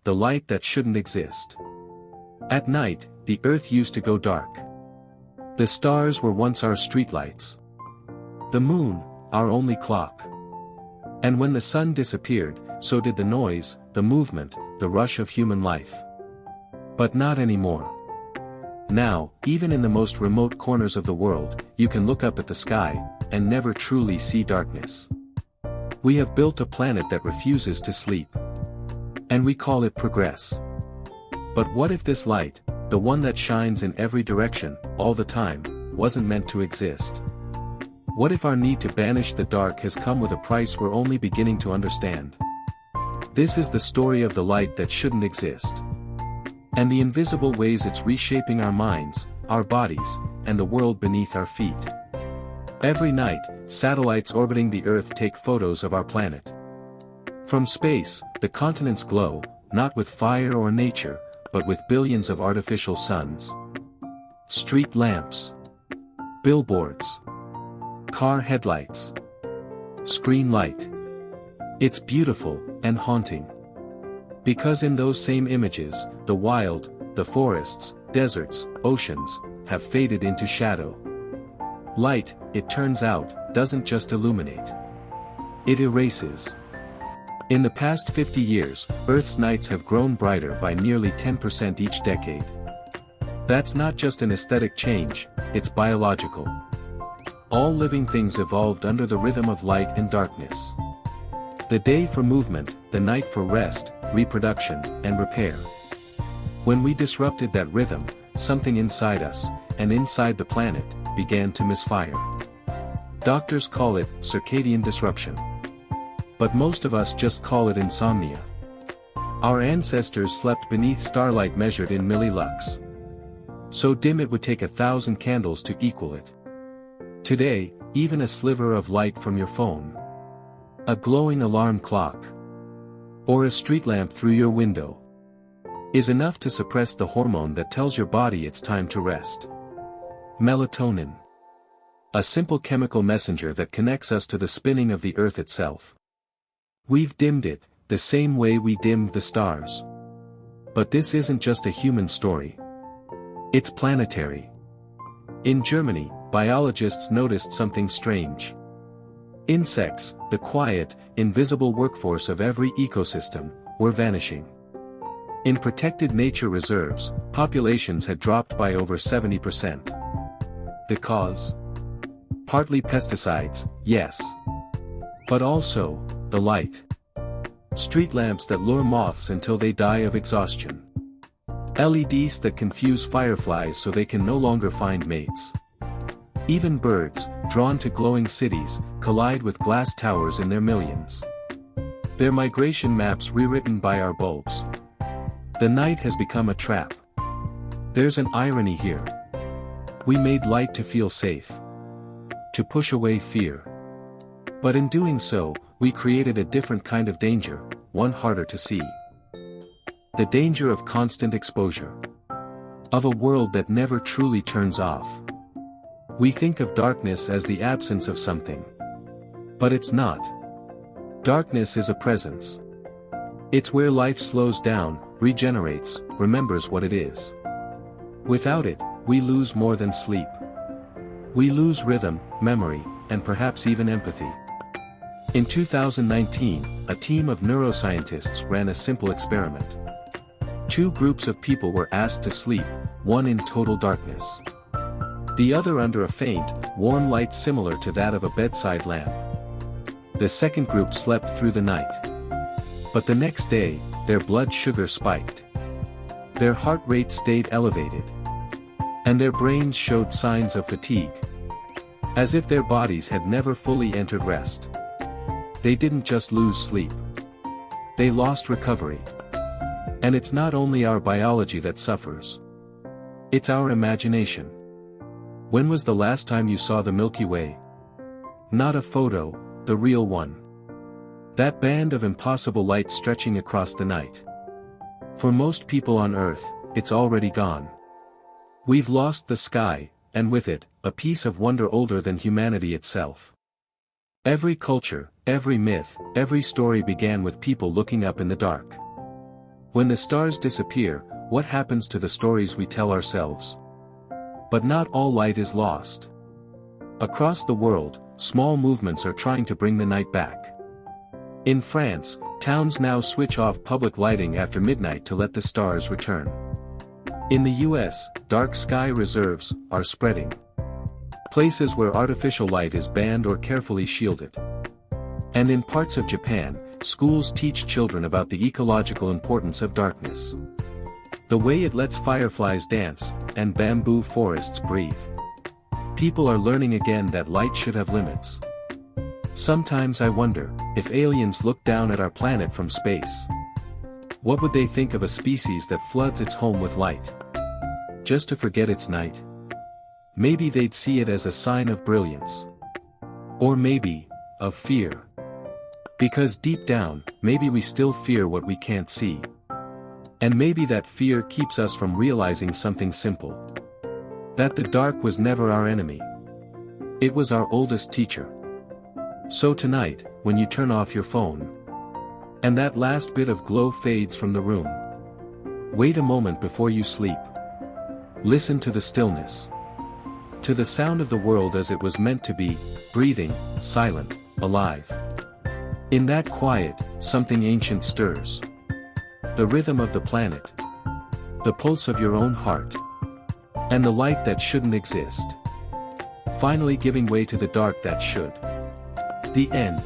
the light that shouldn't exist. At night, the earth used to go dark. The stars were once our streetlights. The moon, our only clock. And when the sun disappeared, so did the noise, the movement, the rush of human life. But not anymore. Now, even in the most remote corners of the world, you can look up at the sky, and never truly see darkness. We have built a planet that refuses to sleep. And we call it progress. But what if this light, the one that shines in every direction, all the time, wasn't meant to exist? What if our need to banish the dark has come with a price we're only beginning to understand? This is the story of the light that shouldn't exist. And the invisible ways it's reshaping our minds, our bodies, and the world beneath our feet. Every night, satellites orbiting the Earth take photos of our planet. From space, the continents glow, not with fire or nature, but with billions of artificial suns. Street lamps. Billboards. Car headlights. Screen light. It's beautiful, and haunting. Because in those same images, the wild, the forests, deserts, oceans, have faded into shadow. Light, it turns out, doesn't just illuminate. It erases. In the past 50 years, Earth's nights have grown brighter by nearly 10% each decade. That's not just an aesthetic change, it's biological. All living things evolved under the rhythm of light and darkness. The day for movement, the night for rest, reproduction, and repair. When we disrupted that rhythm, something inside us, and inside the planet, began to misfire. Doctors call it circadian disruption. But most of us just call it insomnia. Our ancestors slept beneath starlight measured in millilux. So dim it would take 1,000 candles to equal it. Today, even a sliver of light from your phone, a glowing alarm clock, or a street lamp through your window, is enough to suppress the hormone that tells your body it's time to rest. Melatonin. A simple chemical messenger that connects us to the spinning of the earth itself. We've dimmed it, the same way we dimmed the stars. But this isn't just a human story. It's planetary. In Germany, biologists noticed something strange. Insects, the quiet, invisible workforce of every ecosystem, were vanishing. In protected nature reserves, populations had dropped by over 70%. The cause? Partly pesticides, yes. But also, the light. Street lamps that lure moths until they die of exhaustion. LEDs that confuse fireflies so they can no longer find mates. Even birds, drawn to glowing cities, collide with glass towers in their millions. Their migration maps rewritten by our bulbs. The night has become a trap. There's an irony here. We made light to feel safe. To push away fear. But in doing so, we created a different kind of danger, one harder to see. The danger of constant exposure. Of a world that never truly turns off. We think of darkness as the absence of something. But it's not. Darkness is a presence. It's where life slows down, regenerates, remembers what it is. Without it, we lose more than sleep. We lose rhythm, memory, and perhaps even empathy. In 2019, a team of neuroscientists ran a simple experiment. 2 groups of people were asked to sleep, one in total darkness. The other under a faint, warm light similar to that of a bedside lamp. The second group slept through the night. But the next day, their blood sugar spiked. Their heart rate stayed elevated. And their brains showed signs of fatigue. As if their bodies had never fully entered rest. They didn't just lose sleep. They lost recovery. And it's not only our biology that suffers. It's our imagination. When was the last time you saw the Milky Way? Not a photo, the real one. That band of impossible light stretching across the night. For most people on Earth, it's already gone. We've lost the sky, and with it, a piece of wonder older than humanity itself. Every culture, every myth, every story began with people looking up in the dark. When the stars disappear, what happens to the stories we tell ourselves? But not all light is lost. Across the world, small movements are trying to bring the night back. In France, towns now switch off public lighting after midnight to let the stars return. In the US, dark sky reserves are spreading. Places where artificial light is banned or carefully shielded. And in parts of Japan, schools teach children about the ecological importance of darkness. The way it lets fireflies dance, and bamboo forests breathe. People are learning again that light should have limits. Sometimes I wonder, if aliens looked down at our planet from space, what would they think of a species that floods its home with light? Just to forget it's night? Maybe they'd see it as a sign of brilliance. Or maybe, of fear. Because deep down, maybe we still fear what we can't see. And maybe that fear keeps us from realizing something simple. That the dark was never our enemy. It was our oldest teacher. So tonight, when you turn off your phone, and that last bit of glow fades from the room, wait a moment before you sleep. Listen to the stillness. To the sound of the world as it was meant to be, breathing, silent, alive. In that quiet, something ancient stirs. The rhythm of the planet. The pulse of your own heart. And the light that shouldn't exist. Finally giving way to the dark that should. The end.